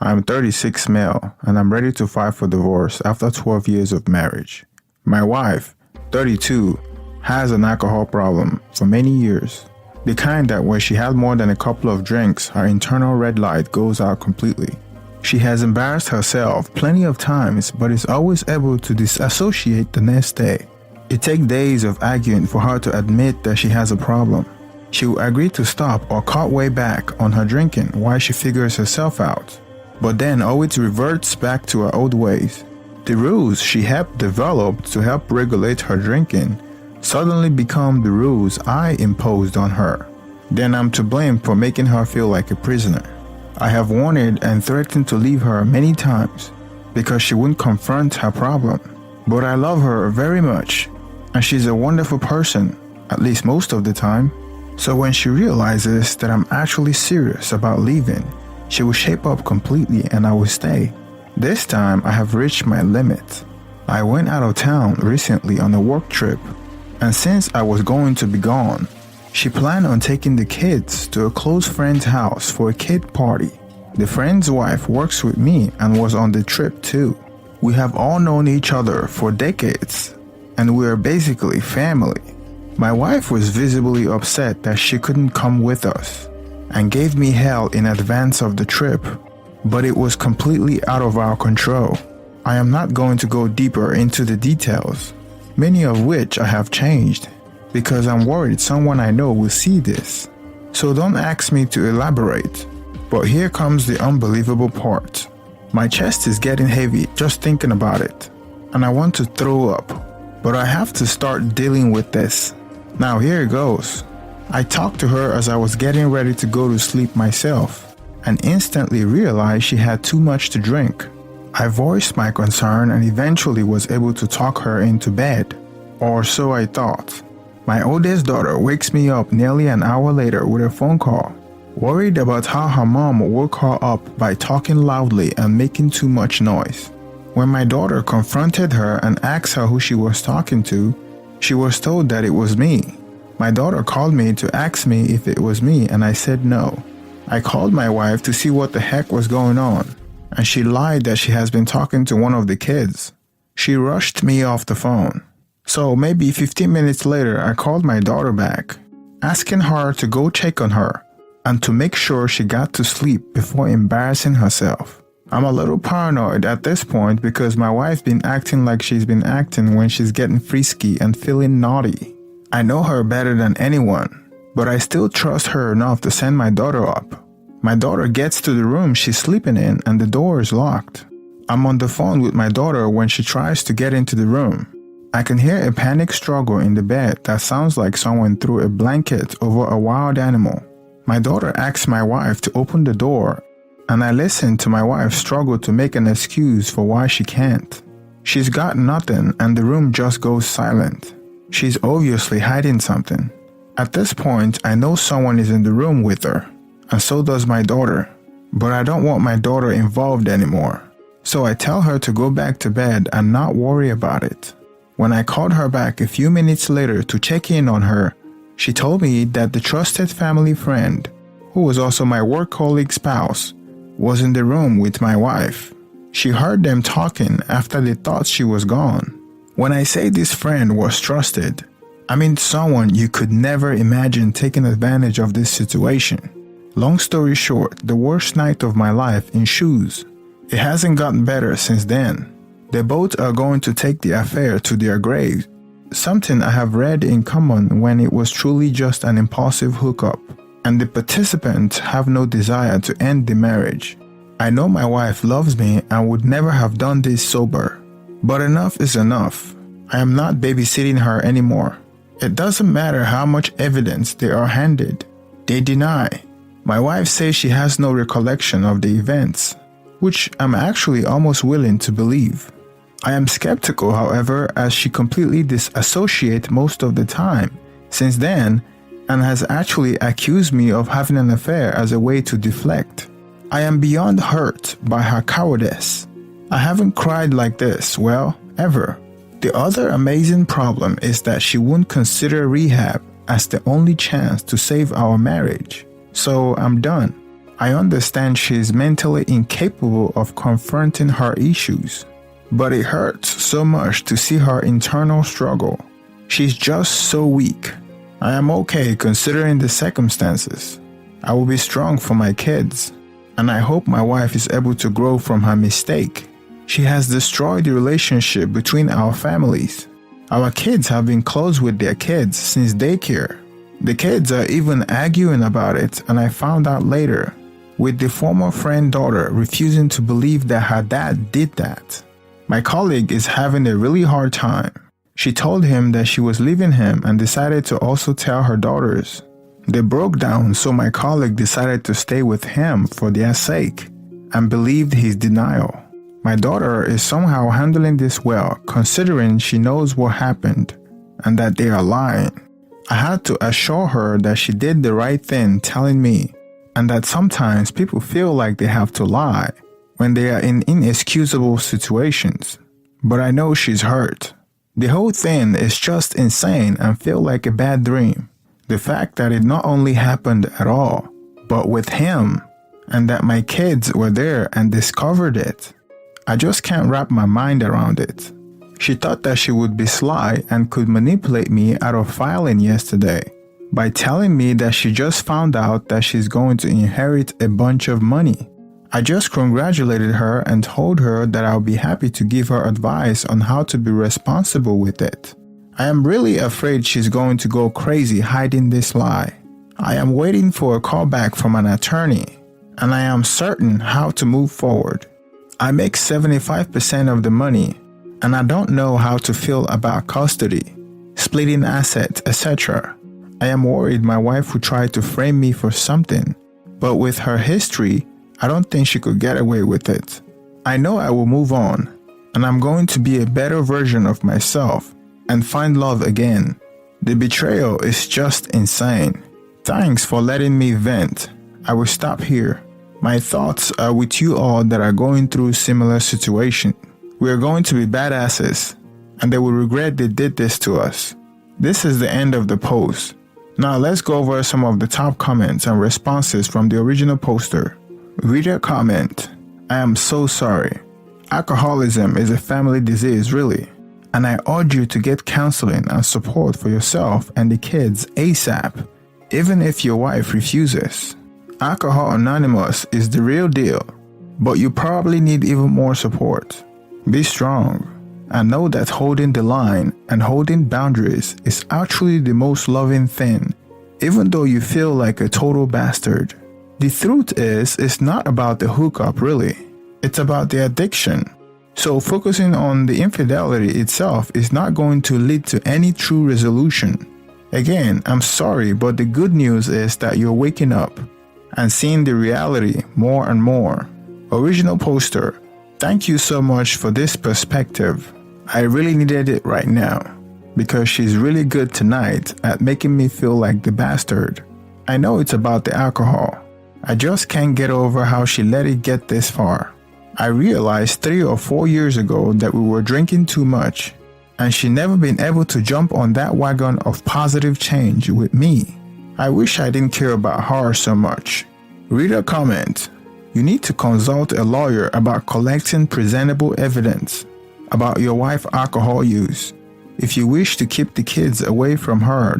I'm 36 male and I'm ready to file for divorce after 12 years of marriage. My wife, 32, has an alcohol problem for many years. The kind that when she had more than a couple of drinks, her internal red light goes out completely. She has embarrassed herself plenty of times but is always able to disassociate the next day. It takes days of arguing for her to admit that she has a problem. She will agree to stop or cut way back on her drinking while she figures herself out, but then always reverts back to her old ways. The rules she helped develop to help regulate her drinking suddenly become the rules I imposed on her. Then I'm to blame for making her feel like a prisoner. I have warned and threatened to leave her many times because she wouldn't confront her problem. But I love her very much, and she's a wonderful person, at least most of the time. So when she realizes that I'm actually serious about leaving, she will shape up completely and I will stay. This time I have reached my limit. I went out of town recently on a work trip, and since I was going to be gone, she planned on taking the kids to a close friend's house for a kid party. The friend's wife works with me and was on the trip too. We have all known each other for decades, and we are basically family. My wife was visibly upset that she couldn't come with us and gave me hell in advance of the trip, but it was completely out of our control. I am not going to go deeper into the details, many of which I have changed because I'm worried someone I know will see this. So don't ask me to elaborate. But here comes the unbelievable part. My chest is getting heavy just thinking about it, and I want to throw up, but I have to start dealing with this. Now here it goes. I talked to her as I was getting ready to go to sleep myself, and instantly realized she had too much to drink. I voiced my concern and eventually was able to talk her into bed, or so I thought. My oldest daughter wakes me up nearly an hour later with a phone call, worried about how her mom woke her up by talking loudly and making too much noise. When my daughter confronted her and asked her who she was talking to, she was told that it was me. My daughter called me to ask me if it was me and I said no. I called my wife to see what the heck was going on, and she lied that she has been talking to one of the kids. She rushed me off the phone. So maybe 15 minutes later I called my daughter back, asking her to go check on her and to make sure she got to sleep before embarrassing herself. I'm a little paranoid at this point because my wife's been acting like she's been acting when she's getting frisky and feeling naughty. I know her better than anyone, but I still trust her enough to send my daughter up. My daughter gets to the room she's sleeping in and the door is locked. I'm on the phone with my daughter when she tries to get into the room. I can hear a panic struggle in the bed that sounds like someone threw a blanket over a wild animal. My daughter asks my wife to open the door, and I listen to my wife struggle to make an excuse for why she can't. She's got nothing and the room just goes silent. She's obviously hiding something. At this point, I know someone is in the room with her, and so does my daughter. But I don't want my daughter involved anymore. So I tell her to go back to bed and not worry about it. When I called her back a few minutes later to check in on her, she told me that the trusted family friend, who was also my work colleague's spouse, was in the room with my wife. She heard them talking after they thought she was gone. When I say this friend was trusted, I mean someone you could never imagine taking advantage of this situation. Long story short, the worst night of my life ensues. It hasn't gotten better since then. They both are going to take the affair to their graves, something I have read in common when it was truly just an impulsive hookup, and the participants have no desire to end the marriage. I know my wife loves me and would never have done this sober, but enough is enough. I am not babysitting her anymore. It doesn't matter how much evidence they are handed. They deny. My wife says she has no recollection of the events, which I'm actually almost willing to believe. I am skeptical, however, as she completely disassociates most of the time since then and has actually accused me of having an affair as a way to deflect. I am beyond hurt by her cowardice. I haven't cried like this, well, ever. The other amazing problem is that she won't consider rehab as the only chance to save our marriage. So I'm done. I understand she is mentally incapable of confronting her issues, but it hurts so much to see her internal struggle. She's just so weak. I am okay considering the circumstances. I will be strong for my kids, and I hope my wife is able to grow from her mistake. She has destroyed the relationship between our families. Our kids have been close with their kids since daycare. The kids are even arguing about it, and I found out later, with the former friend daughter refusing to believe that her dad did that. My colleague is having a really hard time. She told him that she was leaving him and decided to also tell her daughters. They broke down, so my colleague decided to stay with him for their sake and believed his denial. My daughter is somehow handling this well, considering she knows what happened and that they are lying. I had to assure her that she did the right thing telling me, and that sometimes people feel like they have to lie when they are in inexcusable situations. But I know she's hurt. The whole thing is just insane and feel like a bad dream. The fact that it not only happened at all, but with him, and that my kids were there and discovered it. I just can't wrap my mind around it. She thought that she would be sly and could manipulate me out of filing yesterday by telling me that she just found out that she's going to inherit a bunch of money. I just congratulated her and told her that I'll be happy to give her advice on how to be responsible with it. I am really afraid she's going to go crazy hiding this lie. I am waiting for a call back from an attorney, and I am certain how to move forward. I make 75% of the money, and I don't know how to feel about custody, splitting assets, etc. I am worried my wife would try to frame me for something, but with her history, I don't think she could get away with it. I know I will move on, and I'm going to be a better version of myself and find love again. The betrayal is just insane. Thanks for letting me vent. I will stop here. My thoughts are with you all that are going through similar situation. We are going to be badasses, and they will regret they did this to us. This is the end of the post. Now let's go over some of the top comments and responses from the original poster. Reader comment: I am so sorry. Alcoholism is a family disease, really, and I urge you to get counseling and support for yourself and the kids ASAP, even if your wife refuses. Alcohol Anonymous is the real deal, but you probably need even more support. Be strong, and know that holding the line and holding boundaries is actually the most loving thing, even though you feel like a total bastard. The truth is, it's not about the hookup really, it's about the addiction. So focusing on the infidelity itself is not going to lead to any true resolution. Again, I'm sorry, but the good news is that you're waking up and seeing the reality more and more. Original poster: thank you so much for this perspective. I really needed it right now, because she's really good tonight at making me feel like the bastard. I know it's about the alcohol. I just can't get over how she let it get this far. I realized 3 or 4 years ago that we were drinking too much, and she never been able to jump on that wagon of positive change with me. I wish I didn't care about her so much. Reader comment: you need to consult a lawyer about collecting presentable evidence about your wife's alcohol use if you wish to keep the kids away from her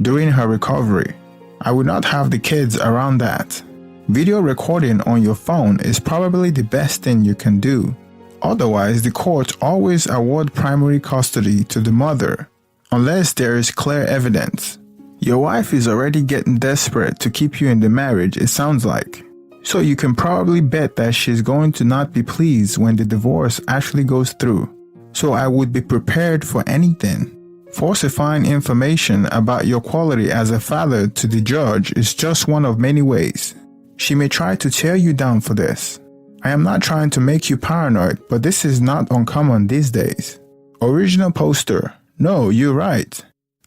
during her recovery. I would not have the kids around that. Video recording on your phone is probably the best thing you can do. Otherwise, the courts always award primary custody to the mother, unless there is clear evidence. Your wife is already getting desperate to keep you in the marriage, it sounds like. So you can probably bet that she's going to not be pleased when the divorce actually goes through. So I would be prepared for anything. Falsifying information about your quality as a father to the judge is just one of many ways. She may try to tear you down for this. I am not trying to make you paranoid, but this is not uncommon these days. Original poster: no, you're right.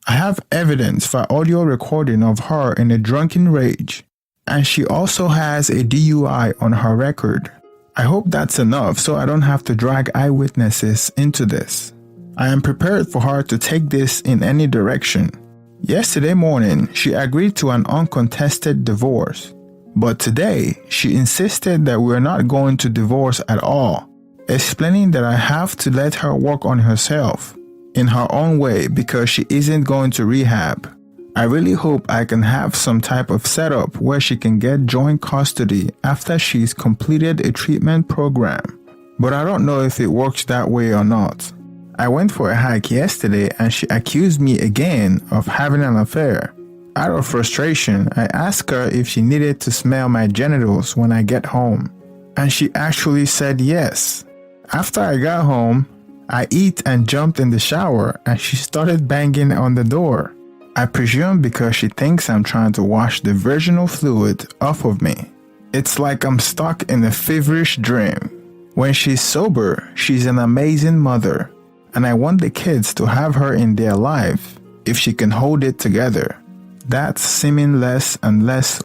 I have evidence for audio recording of her in a drunken rage, and she also has a DUI on her record. I hope that's enough so I don't have to drag eyewitnesses into this. I am prepared for her to take this in any direction. Yesterday morning, she agreed to an uncontested divorce. But today, she insisted that we're not going to divorce at all, explaining that I have to let her work on herself in her own way because she isn't going to rehab. I really hope I can have some type of setup where she can get joint custody after she's completed a treatment program. But I don't know if it works that way or not. I went for a hike yesterday and she accused me again of having an affair. Out of frustration, I asked her if she needed to smell my genitals when I get home, and she actually said yes. After I got home, I ate and jumped in the shower and she started banging on the door. I presume because she thinks I'm trying to wash the virginal fluid off of me. It's like I'm stuck in a feverish dream. When she's sober, she's an amazing mother, and I want the kids to have her in their life if she can hold it together. That's seeming less and less